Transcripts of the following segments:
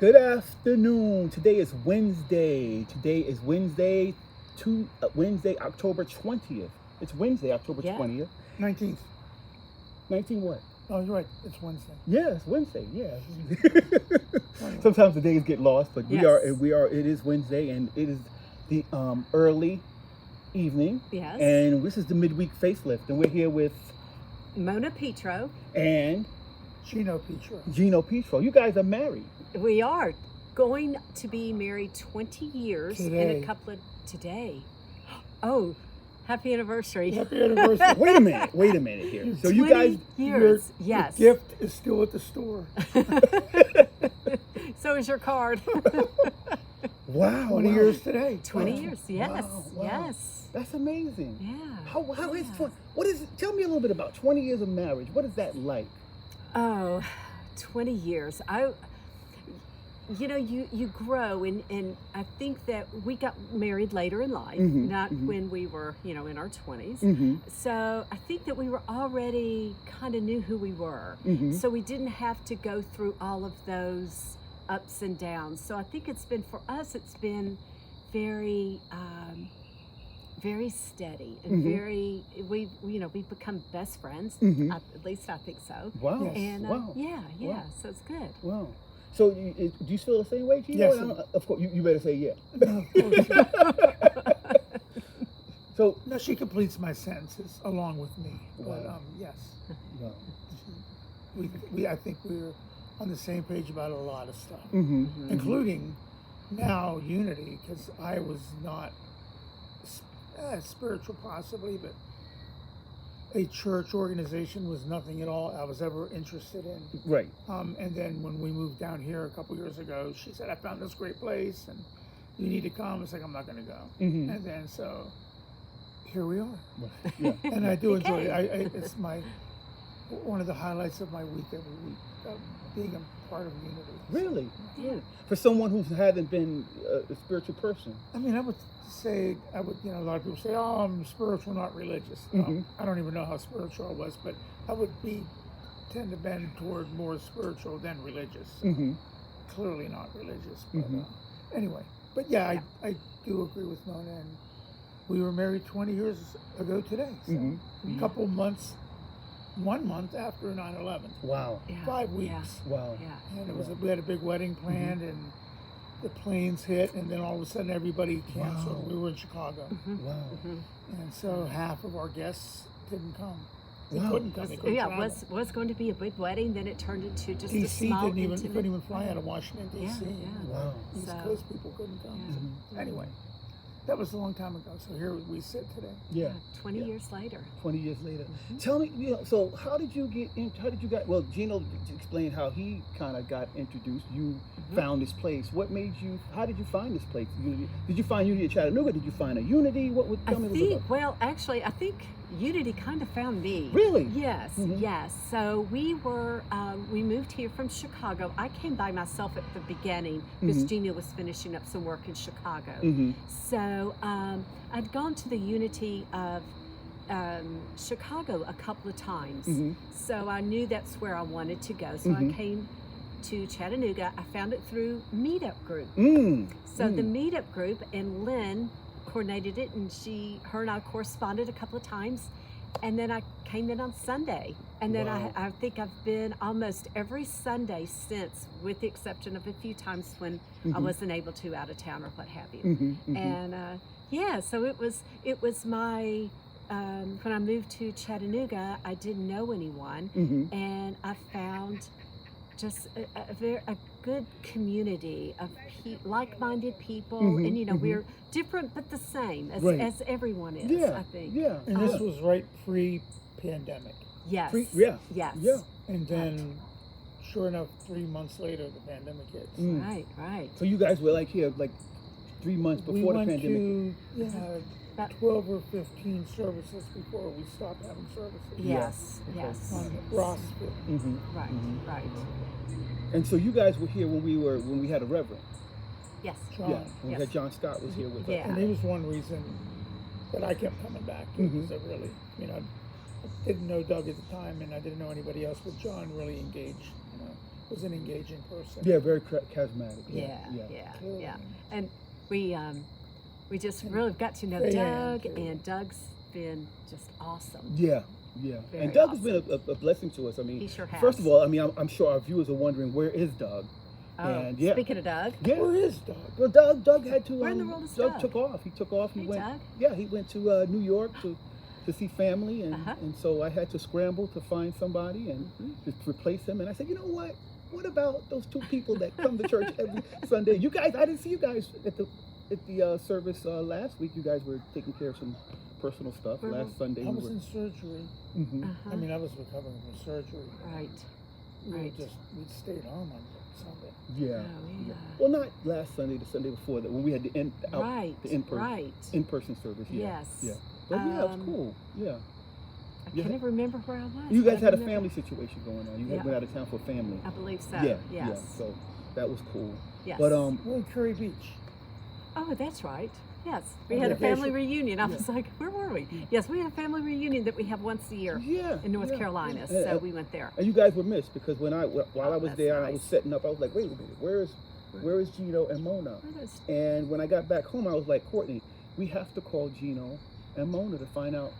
Good afternoon. Today is Wednesday. Wednesday, October 20th. It's Wednesday, October 20th. 19th. 19 what? Oh, you're right. It's Wednesday. Yeah, it's Wednesday. Yeah. Sometimes the days get lost, but Yes. it is Wednesday, and it is the early evening. Yes. And this is the Midweek Faith Lift, and we're here with Mona Petro. and Geno Petro. Geno Petro. You guys are married. We are going to be married 20 years in Today. a couple of today. Oh, happy anniversary. Happy anniversary. Wait a minute here. So you 20 guys, years. Yes. Your gift is still at the store. So is your card. wow, 20 wow. years today. 20 Wow. years. Yes. Wow. Yes. That's amazing. Yeah. How is Yeah. 20? What is it? Tell me a little bit about 20 years of marriage. What is that like? Oh, 20 years. You grow, and I think that we got married later in life, not when we were, in our 20s. So I think that we were already kind of knew who we were. So we didn't have to go through all of those ups and downs. So I think for us, it's been very, very steady and we've become best friends. At least I think so. Wow. Yes. And Wow. yeah, so it's good. Wow. So do you feel the same way, Gino? Yes. Of course, you better say yeah. No, of course. So, No, she completes my sentences along with me. But Wow. yes, wow. I think we're on the same page about a lot of stuff, Mm-hmm. including now unity, because I was not spiritual possibly, but a church organization was nothing at all I was ever interested in. Right. And then when we moved down here a couple years ago, she said, I found this great place and you need to come. It's like, I'm not going to go. And then so here we are. Yeah. And I do enjoy it. It's one of the highlights of my week every week, being a part of unity. Really? Yeah. For someone who hasn't been a spiritual person. I mean, I would say, a lot of people say, oh, I'm spiritual, not religious. I don't even know how spiritual I was, but I would tend to bend toward more spiritual than religious. Clearly not religious, but anyway. But yeah, I do agree with Mona, and we were married 20 years ago today. So a couple months, 1 month after 9/11. Wow. Yeah. 5 weeks. Yeah. Wow. Yeah. And we had a big wedding planned, and the planes hit, and then all of a sudden everybody canceled. Wow. We were in Chicago, Wow. and so half of our guests didn't come. They Wow. couldn't come. They couldn't Yeah, travel. was going to be a big wedding, then it turned into just a DC small, couldn't intimate. even fly out of Washington D.C. Yeah. Wow. East So- Coast people couldn't come. So anyway, that was a long time ago. So here we sit today. Yeah. 20 years later. 20 years later. Tell me, so how did you get, well, Gino explained how he kind of got introduced. You found this place. How did you find this place? Did you find Unity at Chattanooga? Did you find a Unity? Tell me a little bit about I think Unity kind of found me. Really? Yes, yes. So we moved here from Chicago. I came by myself at the beginning because Gina was finishing up some work in Chicago. So I'd gone to the Unity of Chicago a couple of times. So I knew that's where I wanted to go. So I came to Chattanooga. I found it through Meetup Group. So the Meetup Group, and Lynn coordinated it, and her and I corresponded a couple of times, and then I came in on Sunday, and then Wow. I think I've been almost every Sunday since, with the exception of a few times when I wasn't able to out of town or what have you. And so it was my when I moved to Chattanooga, I didn't know anyone, and I found just a good community of like-minded people, and we're different but the same as everyone is. Yeah. I think. Yeah. And this was right pre-pandemic. Yes. Yeah. Yes. Yeah. And then, sure enough, 3 months later, the pandemic hit. Right. Right. So you guys were here 3 months We before the went pandemic. to About 12 or 15 services before we stopped having services. Yes. Okay. Yes. On Rossville. Right. Right. And so you guys were here when we had a reverend. Yes. John. Yeah. When we Yes. had John Scott was here with Yeah. And he was one reason that I kept coming back to, because I really, I didn't know Doug at the time, and I didn't know anybody else, but John really engaged, was an engaging person. Yeah, very charismatic. Yeah. Clearly. And we just really got to know Yeah, Doug, and Doug's been just awesome. Yeah. Very And Doug has awesome. been a blessing to us. I mean, He sure has. first of all, I mean, I'm sure our viewers are wondering, where is Doug? Oh, and yeah. speaking of Doug, Yeah. Where is Doug? Well, Doug had to. Where in the world is Doug Doug? took off. He took off. He Hey, went. Doug. Yeah, he went to New York to see family, and Uh-huh. and so I had to scramble to find somebody and just replace him. And I said, you know what? What about those two people that come to church every Sunday? You guys, I didn't see you guys at the service last week. You guys were taking care of some personal stuff Where last Sunday. I was in surgery. Mhm. Uh-huh. I mean, I was recovering from surgery. Right. We Right. we stayed home on Sunday. Yeah. Oh, yeah. Well, not last Sunday, the Sunday before that, when we had the Right. in-person in-person service. Yeah. Yes. Yeah. But yeah, it's Um, cool. Yeah. I Yeah. can't even remember where I was. You but guys I had a remember- family situation going on. You Yeah. went out of town for family. I believe so. Yeah. Yes. Yeah. So that was cool. Yes. But We're in Curry Beach. Oh, that's right. Yes, we On had a family vacation. reunion. I Yeah. was like, where were we? Yes, we had a family reunion that we have once a year yeah. in North yeah, Carolina. yeah. So And- we went there. And you guys were missed because while I was that's there and I was nice. setting up, I was like, wait a minute, where is Geno and Mona? Where those- And when I got back home, I was like, Courtney, we have to call Geno and Mona to find out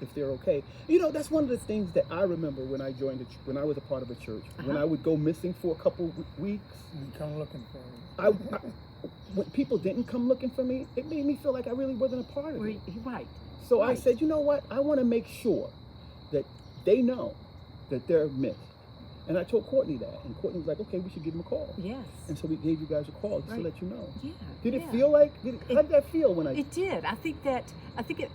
if they're okay. You know, that's one of the things that I remember when I joined when I was a part of a church. When I would go missing for a couple weeks, And come looking for me. when people didn't come looking for me, it made me feel like I really wasn't a part of it. You're right. So I right. said, you know what? I want to make sure that they know that they're missed. And I told Courtney that, and Courtney was like, okay, we should give them a call. Yes. And so we gave you guys a call just to Right. let you know. Yeah. Did it yeah. feel like? How did that feel when I? It did. I think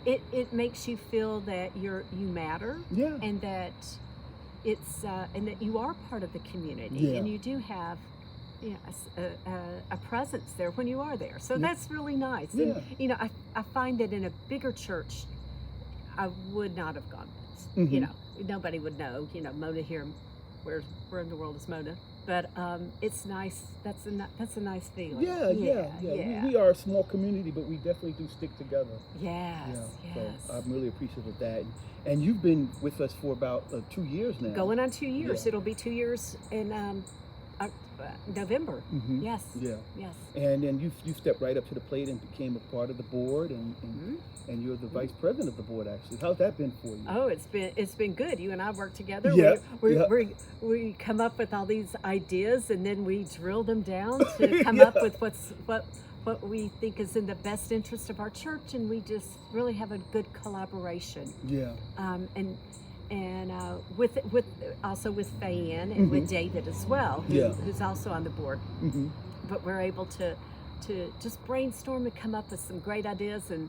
it makes you feel that you matter, Yeah. and that it's and that you are part of the community, Yeah. and you do have, you know, a presence there when you are there. So Yeah. that's really nice. Yeah. And you know, I find that in a bigger church, I would not have gone. Mhm. You know, nobody would know. You know, Mona here. Where in the world is Mona? But it's nice. That's a nice feeling. Yeah. We are a small community, but we definitely do stick together. Yes. Yeah. Yes. So I'm really appreciative of that. And you've been with us for about 2 years now. Going on 2 years. Yeah. It'll be 2 years in November. Mhm. Yes. Yeah. Yes. And then you stepped right up to the plate and became a part of the board, and you're the vice president of the board. Actually, how's that been for you? Oh, it's been good. You and I work together. Yeah, We come up with all these ideas, and then we drill them down to come Yeah. up with what we think is in the best interest of our church, and we just really have a good collaboration. Yeah. And with also with Fayanne and with David as well, Yeah. who's also on the board. Mm-hmm. But we're able to just brainstorm and come up with some great ideas, and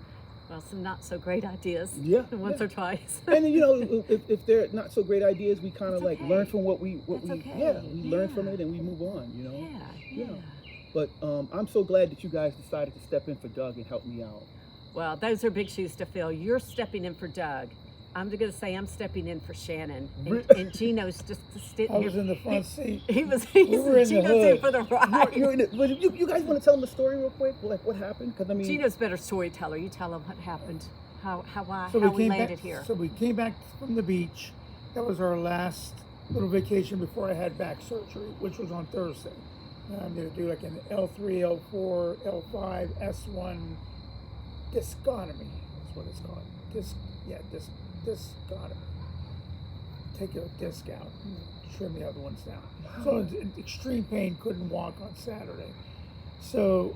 well, some not so great ideas. Yeah, Once yeah. or twice. And you know, if they're not so great ideas, we kind of It's like okay. learn from what we That's okay. we learn from Yeah. it and we move on. You know. Yeah. But I'm so glad that you guys decided to step in for Doug and help me out. Well, those are big shoes to fill. You're stepping in for Doug. I'm going to say I'm stepping in for Shannon, and Geno's just sitting I here. was in the front seat. He was. were in the Geno's in hood. for the ride. You guys want to tell them the story real quick? Like what happened? Because I mean, Geno's a better storyteller. You tell him what happened, how So we came landed back, here. So we came back from the beach. That was our last little vacation before I had back surgery, which was on Thursday. I'm going to do like an L3, L4, L5, S1 discotomy. That's what it's called. Discotomy. Take a disc out and trim the other ones down. So I was in extreme pain, couldn't walk on Saturday. So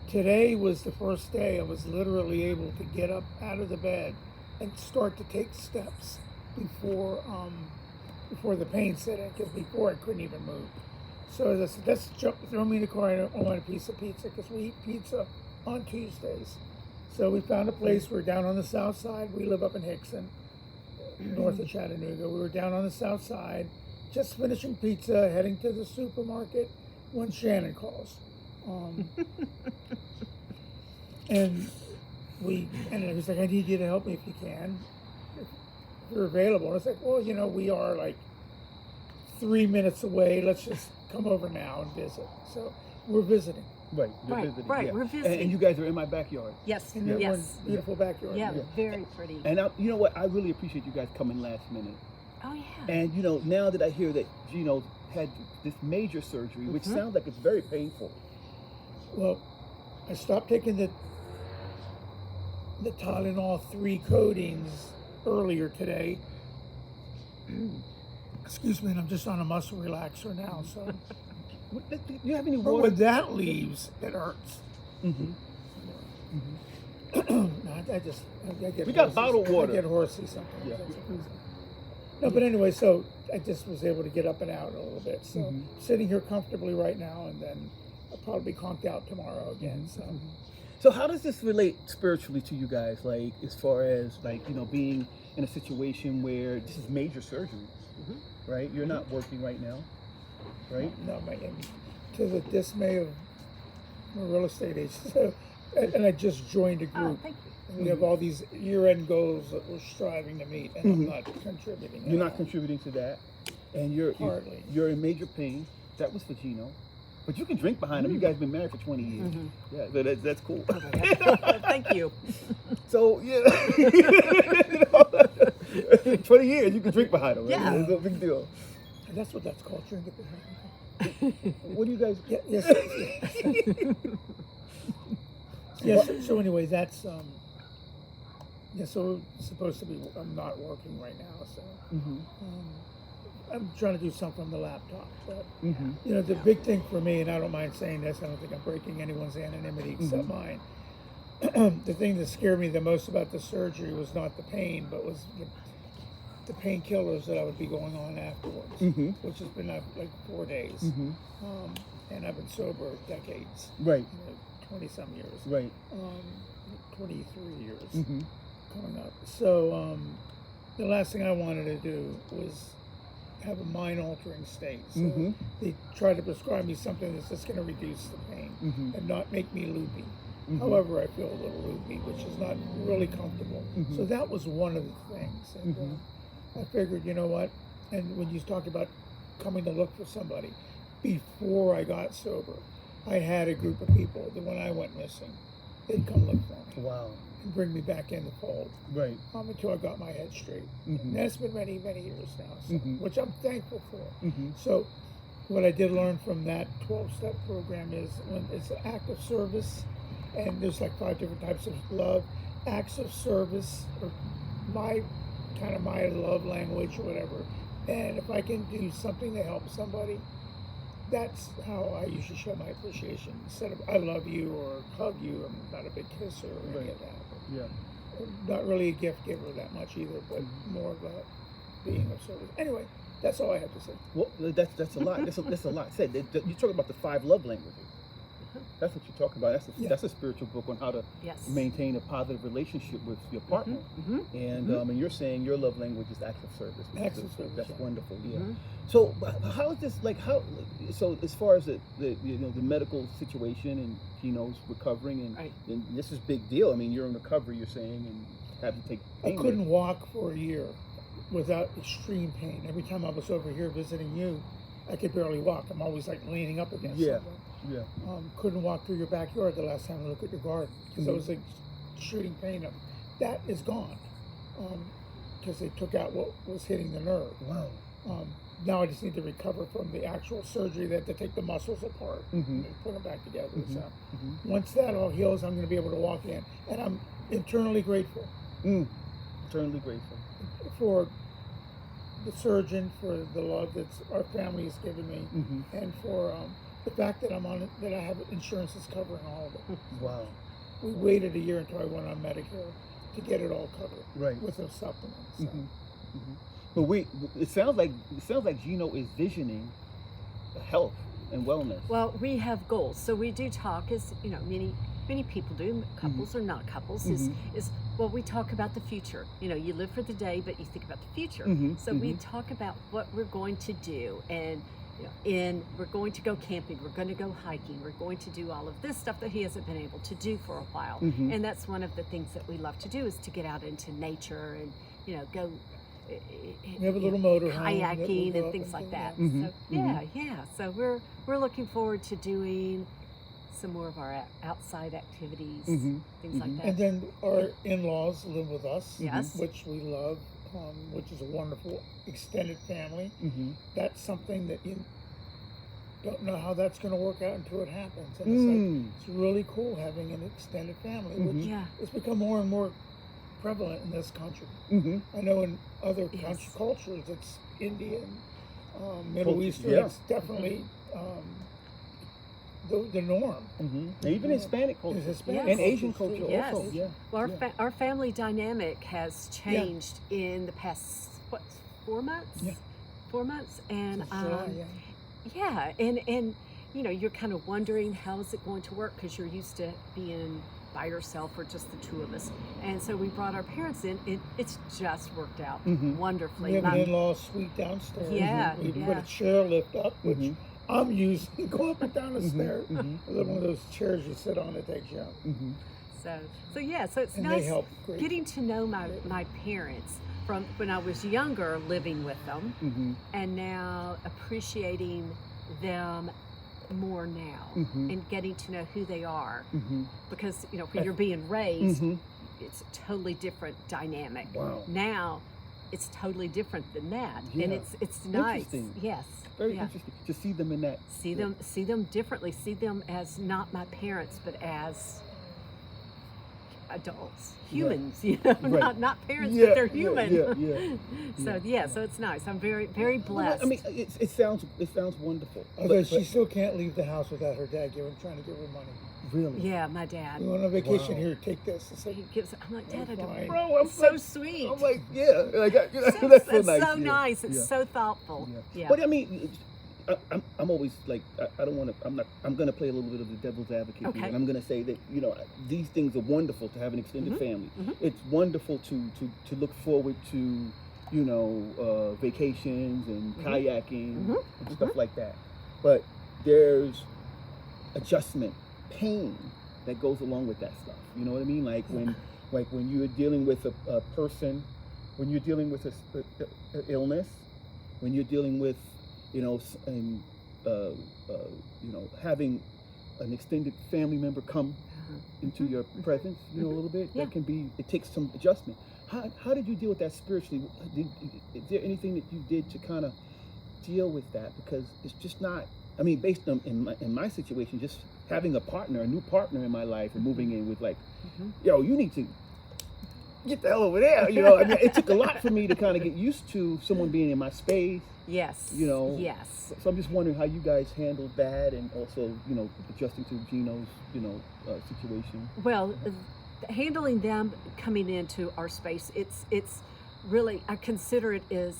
today was the first day I was literally able to get up out of the bed and start to take steps before the pain set in, because before I couldn't even move. So I said, let's throw me in the car. I want a piece of pizza, because we eat pizza on Tuesdays. So we found a place. We're down on the south side. We live up in Hickson, north of Chattanooga. We were down on the south side, just finishing pizza, heading to the supermarket when Shannon calls. And he was like, I need you to help me if you can, if you're available. And I was like, well, you know, we are like 3 minutes away. Let's just come over now and visit. So we're visiting. right, you're Right, visiting, right, yeah. we're visiting. And you guys are in my backyard. Yes. In that Yes. one beautiful backyard. Yeah. Yeah. Very pretty. And you know what? I really appreciate you guys coming last minute. Oh yeah. And now that I hear that Geno had this major surgery, which sounds like it's very painful. Well, I stopped taking the Tylenol 3 coatings earlier today. Excuse me, and I'm just on a muscle relaxer now. So, Do you have any but water? when that leaves, it hurts. I get We got horsey. bottled water. I get horsey sometimes. Yeah. That's the reason. No, but anyway, so I just was able to get up and out a little bit. So sitting here comfortably right now, and then I'll probably be conked out tomorrow again. So how does this relate spiritually to you guys? Like, as far as being in a situation where this is major surgery, right? You're not working right now, right? No, and to the dismay of my real estate agent. So, and I just joined a Oh, group. thank you. And we have all these year-end goals that we're striving to meet, and I'm not contributing. You're at not all. contributing to that, and you're Hardly. you're in major pain. That was for Geno, but you can drink behind him. You guys been married for 20 years. Yeah, so that's cool. Oh my God. Thank you. So 20 years you can drink behind him. Right? Yeah. It's no big deal. And that's what that's called, drink it behind. What do you guys? Yes. Yes. So anyway, that's so it's supposed to be. I'm not working right now, so I'm trying to do something on the laptop. But the big thing for me, and I don't mind saying this, I don't think I'm breaking anyone's anonymity except mine. The thing that scared me the most about the surgery was not the pain, but was the painkillers that I would be going on afterwards, which has been like 4 days. And I've been sober decades. Right. 20-some years. Right. 23 years coming up. So the last thing I wanted to do was have a mind-altering state. So they tried to prescribe me something that's just going to reduce the pain and not make me loopy. However, I feel a little loopy, which is not really comfortable. So that was one of the things. And I figured, you know what? And when you talk about coming to look for somebody, before I got sober, I had a group of people that when I went missing, they'd come look for me. Wow. And bring me back in the fold. Right. Until I got my head straight. And that's been many, many years now, so, which I'm thankful for. So what I did learn from that 12-step program is when it's an act of service, and there's like 5 different types of love. Acts of service are my love language or whatever. And if I can do something to help somebody, that's how I usually show my appreciation. Instead of I love you or hug you, I'm not a big kisser or any of that. Yeah. Not really a gift giver that much either, but more of a being of service. Anyway, that's all I have to say. Well, that's a lot. That's a lot said. You talk about the 5 love languages. That's what you're talking about. That's a spiritual book on how to maintain a positive relationship with your partner. And you're saying your love language is acts of service. Acts of service. That's wonderful. Yeah. So how is this So as far as the medical situation and Geno's recovering and this is big deal. I mean, you're in recovery. You're saying and have to take. I couldn't walk for a year without extreme pain. Every time I was over here visiting you, I could barely walk. I'm always like leaning up against something. Yeah. Couldn't walk through your backyard the last time I looked at your garden because I was like shooting pain up. That is gone because they took out what was hitting the nerve. Wow. Now I just need to recover from the actual surgery that to take the muscles apart and put them back together. So once that all heals, I'm going to be able to walk in, and I'm internally grateful. Eternally grateful For the surgeon, for the love that our family has given me, and for the fact that I'm on it, that I have insurance that's covering all of it. Wow. We waited a year until I went on Medicare to get it all covered, with those supplements. So. But it sounds like Geno is visioning health and wellness. Well, we have goals, so we do talk, as many people do, couples or not couples, is we talk about the future. You live for the day, but you think about the future. So we talk about what we're going to do, and we're going to go camping, we're going to go hiking, we're going to do all of this stuff that he hasn't been able to do for a while. And that's one of the things that we love to do, is to get out into nature and go we have a little motor kayaking and things like that. So we're looking forward to doing some more of our outside activities, things like that. And then our in-laws live with us, Yes. which we love. which is a wonderful extended family. Mm-hmm. That's something that you don't know how that's going to work out until it happens. And it's really cool having an extended family, which Yeah. has become more and more prevalent in this country. Mm-hmm. I know in other Yes. cultures, it's Indian, Middle Culture, Eastern, yeah. it's definitely the norm. Mm-hmm. And even Hispanic culture. Is Hispanic and Yes. Asian culture Yes. also. Yeah. Well, Yeah. our family dynamic has changed in the past, 4 months? Yeah. 4 months, and Since July, yeah, and you know, you're kind of wondering how's it going to work because you're used to being by yourself or just the two of us, and so we brought our parents in. It's just worked out wonderfully. We have My- an in-law suite downstairs. Yeah, We put yeah. a chair lift up, which Mhm. I'm using to go up and down the stairs. Mhm. One of those chairs you sit on that takes you up. Mm-hmm. so yeah, so it's And nice they help great. getting to know my parents from when I was younger, living with them, Mm-hmm. and now appreciating them more now Mhm. and getting to know who they are, Mm-hmm. because you know when you're being raised, Mm-hmm. it's a totally different dynamic. Wow. Now it's totally different than that, and Yeah. it's nice. Interesting. Yes. Very yeah. interesting to see them in that. See them differently. See them as not my parents, but as adults, humans. You know, Right. not parents, Yeah, but they're yeah, human. yeah. So so it's nice. I'm very blessed. I mean, it sounds wonderful. Although But- she still can't leave the house without her dad trying to give her money. really. yeah, my dad. We went on vacation Wow. here, take this. I said, He gives. I'm like, Dad, I don't. Fine. Bro, I'm It's so like, sweet. I'm like, yeah, like So- that's so it's nice. so yeah. nice. It's Yeah. so thoughtful. Yeah. Yeah. But I mean, I'm always like, I don't want to. I'm going to play a little bit of the devil's advocate Okay. here, and I'm going to say that these things are wonderful to have an extended family. Mhm. It's wonderful to look forward to, vacations and kayaking Mhm. and stuff like that. But there's adjustment, pain that goes along with that stuff. You know what I mean? Like when you're dealing with a person, when you're dealing with a illness, when you're dealing with having an extended family member come into your presence, a little bit. Yeah. That can be. It takes some adjustment. How did you deal with that spiritually? Is there anything that you did to kind of deal with that? Because it's just not. I mean, based on in my situation, just having a new partner in my life, and moving in with like, yo, you need to get the hell over there. I mean, it took a lot for me to kind of get used to someone being in my space. Yes. Yes. So I'm just wondering how you guys handled that, and also, adjusting to Geno's, situation. Well, handling them coming into our space, it's really, I consider it is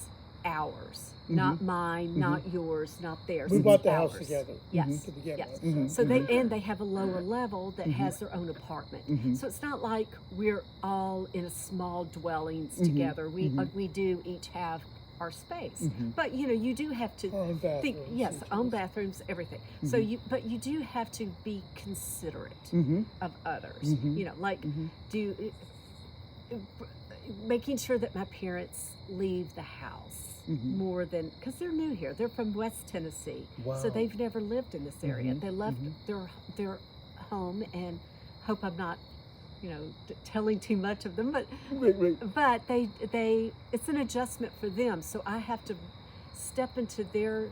ours, not mine, not yours, not theirs. we it's bought the house ours. together. Yes. To begin Yes. with. So they have a lower level that has their own apartment. So it's not like we're all in a small dwellings together. We do each have our space, but you do have to Our own think. bathrooms, Yes, each own of us. bathrooms, everything. So but you do have to be considerate of others. Like making sure that my parents leave the house more than, because they're new here. They're from West Tennessee, Wow. so they've never lived in this area. They left their home, and hope I'm not, telling too much of them, but Right. they it's an adjustment for them. So I have to step into their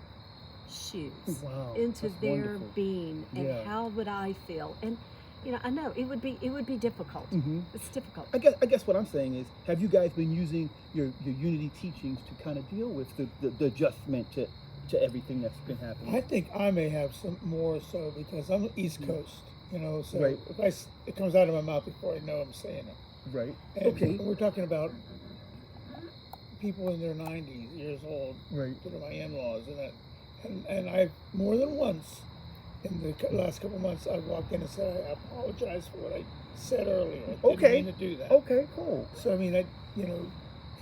shoes, Wow, into that's their wonderful. being, and Yeah. how would I feel? And I know it would be difficult. It's difficult. I guess what I'm saying is, have you guys been using your Unity teachings to kind of deal with the adjustment to everything that's been happening? I think I may have some more so because I'm East Coast, so Right. if it comes out of my mouth before I know I'm saying it. Right. And Okay. we're talking about people in their 90s years old, Right. that are my in-laws, and I've more than once in the last couple of months I've walked in and said, I apologize for what I said earlier. I didn't Okay. mean to do that. Okay. Cool. So I mean,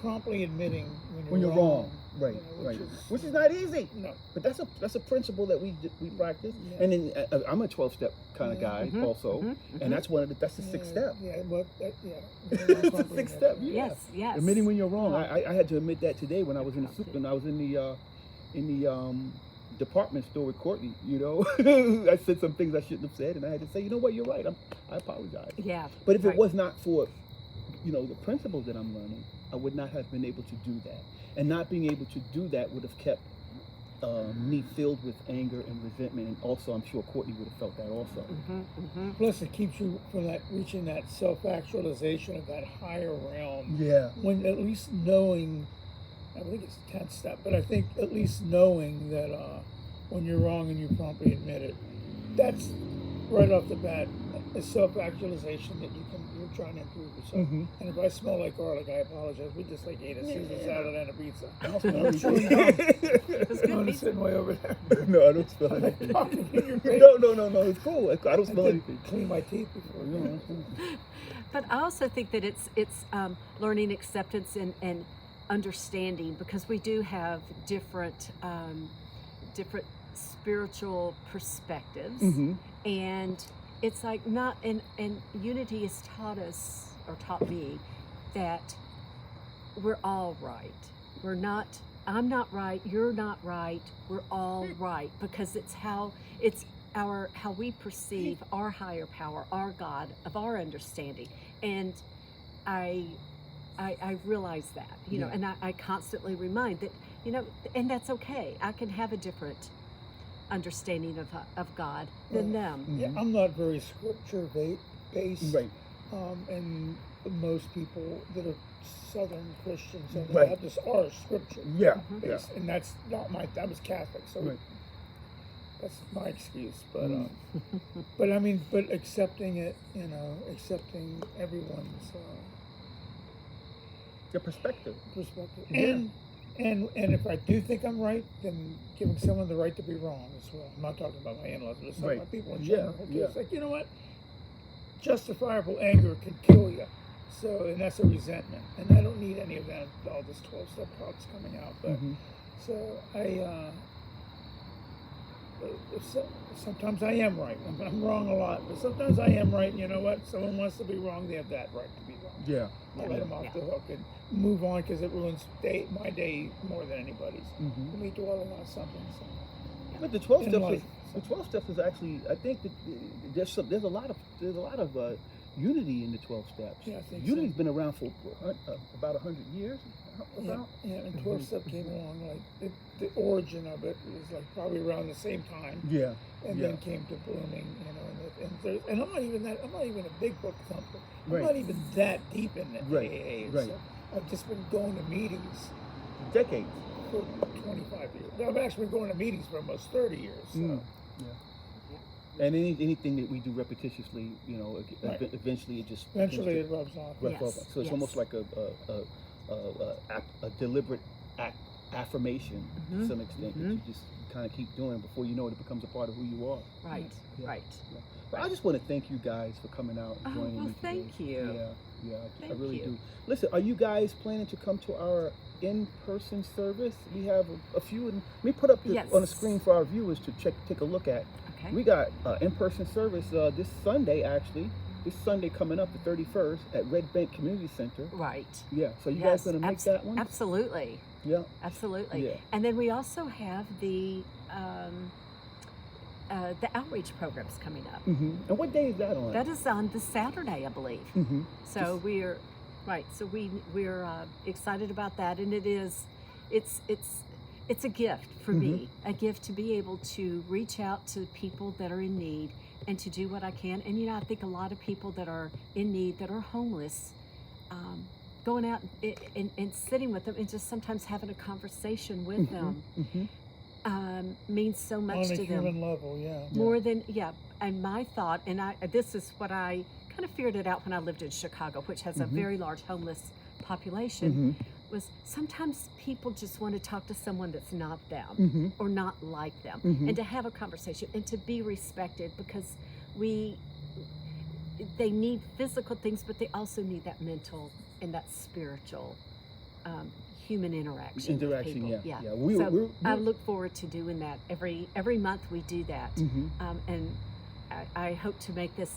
promptly admitting When you're wrong. Right. which Right. is- Which is not easy. No. But that's a principle that we practice. Yeah. And then I'm a 12-step kind of guy also, and that's that's the sixth step. Yeah, but It's the sixth step. Yeah. Yes, yes. Admitting when you're wrong. Yeah. I had to admit that today when I was in the department store with Courtney. I said some things I shouldn't have said, and I had to say, you know what, you're right. I apologize. Yeah. But if right. it was not for, the principles that I'm learning, I would not have been able to do that. And not being able to do that would have kept me filled with anger and resentment. And also, I'm sure Courtney would have felt that also. Plus, it keeps you from reaching that self-actualization of that higher realm. Yeah. When at least knowing, I think it's the 10th step, but I think at least knowing that when you're wrong and you promptly admit it, that's right off the bat a self-actualization that you're trying to improve yourself. And if I smell like garlic, I apologize. We just like ate a Caesar salad and a pizza. I don't smell anything. I'm sitting way over there. No, I don't smell anything. Talking in your face. No, it's cool. I don't smell anything. Clean my teeth before. But I also think that it's learning acceptance and understanding, because we do have different spiritual perspectives, and it's like not and unity has taught us, or taught me, that we're all right. I'm not right, you're not right, we're all right, because it's how we perceive our higher power, our God, of our understanding. And I realize that, you know, and I constantly remind that, you know, and that's okay. I can have a different understanding of God than them. Yeah, I'm not very scripture based. Right. And most people that are Southern Christians and Right. Baptists are scripture based, and that's not I was Catholic, so that's my excuse. But but I mean, but accepting it, you know, accepting everyone's Your perspective. And if I do think I'm right, then giving someone the right to be wrong as well. I'm not talking about my in-laws, but some of my people in general. It's like, you know what? Justifiable anger can kill you. So, and that's a resentment. And I don't need any of that, all this 12-step talk's coming out. But so sometimes I am right. I'm wrong a lot, but sometimes I am right. And you know what? Someone wants to be wrong, they have that right to be wrong. Yeah. I'll let them off the hook and move on, because it ruins my day more than anybody's. For me dwelling on something. So. But the 12 steps is actually, I think that there's a lot of unity in the 12 steps. Yeah, I think Unity's been around for about 100 years. And 12 step came along, like the origin of it was like probably around the same time. Yeah. And then came to blooming, you know, and I'm not even a big book thumper. I'm Right. not even that deep in it. Right. So I've just been going to meetings Decades. for 25 years. I've actually been going to meetings for almost 30 years. So. And anything that we do repetitiously, you know, eventually it just Eventually it rubs off. So it's almost like a deliberate affirmation to some extent that you just kind of keep doing. Before you know it, it becomes a part of who you are. Right. But I just want to thank you guys for coming out and joining me today. Thank you. I really do. Listen, are you guys planning to come to our in-person service? We have a few, and let me put up on the screen for our viewers to take a look at. Okay. We got in-person service this Sunday, actually. This Sunday coming up, the 31st, at Red Bank Community Center. Right. Yeah. So you guys going to make that one? Absolutely. Yeah. Absolutely. Yeah. And then we also have the outreach programs coming up. And what day is that on? That is on the Saturday, I believe. So we're So we're excited about that, and it's a gift for me, a gift to be able to reach out to people that are in need and to do what I can. And you know, I think a lot of people that are in need, that are homeless, going out and sitting with them and just sometimes having a conversation with them means so much to them. On a human level, More than, and my thought, and this is what I kind of figured it out when I lived in Chicago, which has a very large homeless population, was sometimes people just want to talk to someone that's not them or not like them, and to have a conversation and to be respected, because they need physical things, but they also need that mental and that spiritual human interaction. So I look forward to doing that every month. We do that, and I hope to make this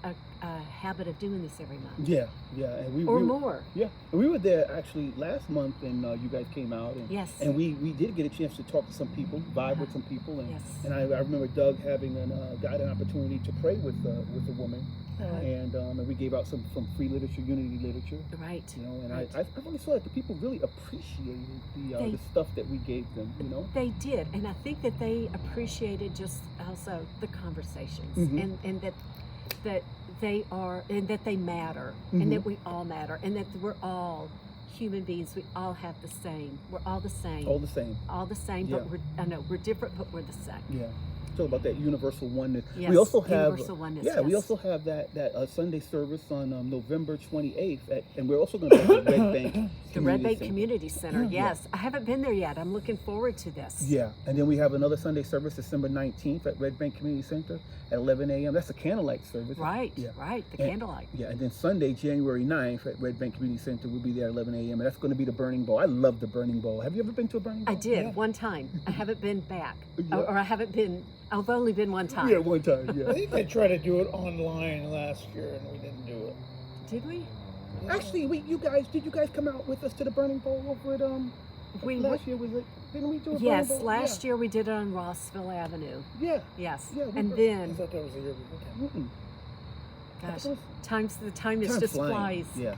a habit of doing this every month. Yeah, and we Or we, more. Yeah, and we were there actually last month, and you guys came out, and Yes. and we did get a chance to talk to some people, vibe with some people, and Yes. and I remember Doug having got an opportunity to pray with a woman, and we gave out some free literature, unity literature, Right. you know, and Right. I really saw that the people really appreciated the stuff that we gave them, you know. They did, and I think that they appreciated just also the conversations, Mhm. and that they are, and that they matter, Mhm. and that we all matter, and that we're all human beings. We all have the same. We're all the same. All the same. All the same, Yeah. but I know we're different, but we're the same. Yeah. It's all about that universal oneness. Yes, We also have universal oneness, Yeah, we yes. also have that Sunday service on November 28th, and we're also going to be at the Red Bank. The Red Bank Center. Community Center. Yeah. Yes, I haven't been there yet. I'm looking forward to this. Yeah, and then we have another Sunday service December 19th at Red Bank Community Center at 11 a.m. That's a candlelight service. Right. Yeah. Right. The And- candlelight. Yeah, and then Sunday, January 9th at Red Bank Community Center, we'll be there at 11 a.m. and that's going to be the Burning Bowl. I love the Burning Bowl. Have you ever been to a Burning Bowl? I did Yeah. one time. I haven't been back, Yeah. or I haven't been. I've only been one time. Yeah, one time. I Yeah. think they tried to do it online last year, and we didn't do it. Did we? Actually, did you guys come out with us to the Burning Bowl over at We last year? Was it? Didn't we do a Yes, Burning Bowl? last year we did it on Rossville Avenue. Yeah. Yes, Yeah, we and were- I then, thought that was the year before. Mm-mm. gosh, Time the time just flying. flies. Yeah.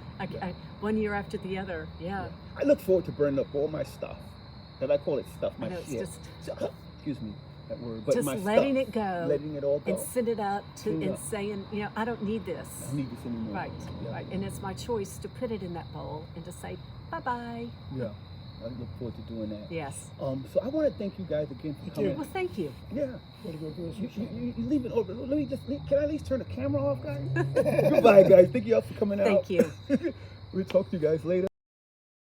One year after the other. Yeah. I look forward to burning up all my stuff. And I call it stuff, I my know, it's shit. just Excuse me, that word. But just my letting stuff, it go, letting it all go. and send it out to, Yeah. and saying, I don't need this. I don't need this anymore. Right, Yeah. right, and it's my choice to put it in that bowl and to say bye bye. Yeah. I look forward to doing that. Yes. So I want to thank you guys again for coming. Well, thank you. Yeah. Gotta go do You, some you leave it over. Let me can I at least turn the camera off, guys? Goodbye, guys. Thank you all for coming out. Thank you. We'll talk to you guys later.